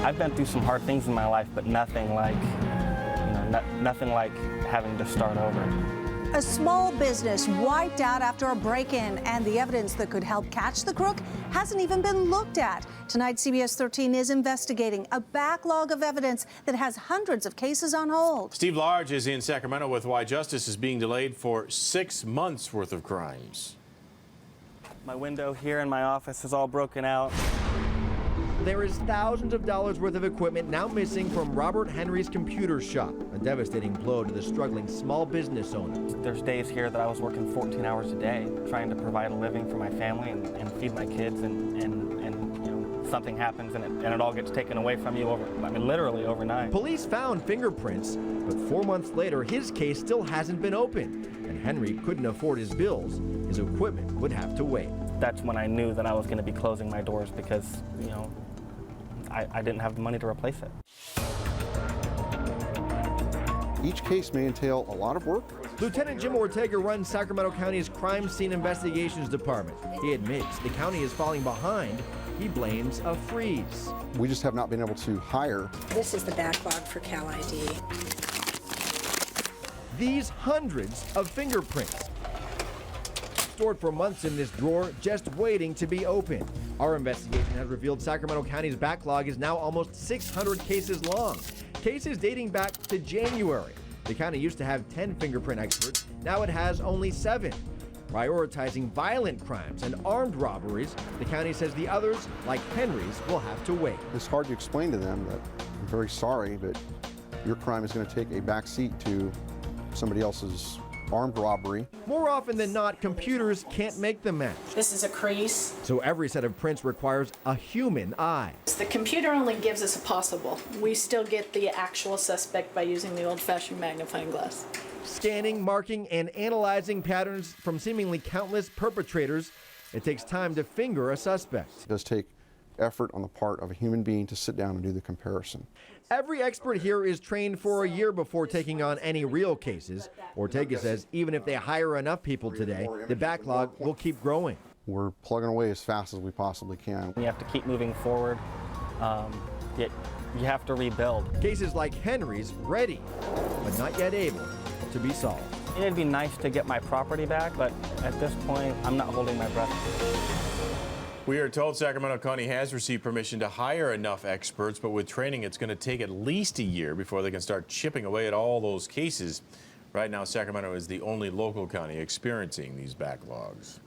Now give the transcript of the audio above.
I've been through some hard things in my life, but nothing like, nothing like having to start over. A small business wiped out after a break-in, and the evidence that could help catch the crook hasn't even been looked at. Tonight, CBS13 is investigating a backlog of evidence that has hundreds of cases on hold. Steve Large is in Sacramento with why justice is being delayed for 6 months worth of crimes. My window here in my office is all broken out. There is thousands of dollars worth of equipment now missing from Robert Henry's computer shop, a devastating blow to the struggling small business owner. There's days here that I was working 14 hours a day trying to provide a living for my family and feed my kids, and something happens and it all gets taken away from you literally overnight. Police found fingerprints, but 4 months later his case still hasn't been opened, and Henry couldn't afford his bills. His equipment would have to wait. That's when I knew that I was going to be closing my doors because, I didn't have the money to replace it. Each case may entail a lot of work. Lieutenant Jim Ortega runs Sacramento County's Crime Scene Investigations Department. He admits the county is falling behind. He blames a freeze. We just have not been able to hire. This is the backlog for Cal ID. These hundreds of fingerprints stored for months in this drawer, just waiting to be opened. Our investigation has revealed Sacramento County's backlog is now almost 600 cases long. Cases dating back to January. The county used to have 10 fingerprint experts. Now it has only 7. Prioritizing violent crimes and armed robberies, the county says the others, like Henry's, will have to wait. It's hard to explain to them that I'm very sorry, but your crime is going to take a back seat to somebody else's armed robbery. More often than not, computers can't make the match. This is a crease. So every set of prints requires a human eye. The computer only gives us a possible. We still get the actual suspect by using the old-fashioned magnifying glass. Scanning, marking, and analyzing patterns from seemingly countless perpetrators, it takes time to finger a suspect. It does take effort on the part of a human being to sit down and do the comparison. Every expert here is trained for a year before taking on any real cases. Ortega says even if they hire enough people today, the backlog will keep growing. We're plugging away as fast as we possibly can. You have to keep moving forward. You have to rebuild. Cases like Henry's ready, but not yet able to be solved. It'd be nice to get my property back, but at this point, I'm not holding my breath. We are told Sacramento County has received permission to hire enough experts, but with training, it's going to take at least a year before they can start chipping away at all those cases. Right now, Sacramento is the only local county experiencing these backlogs.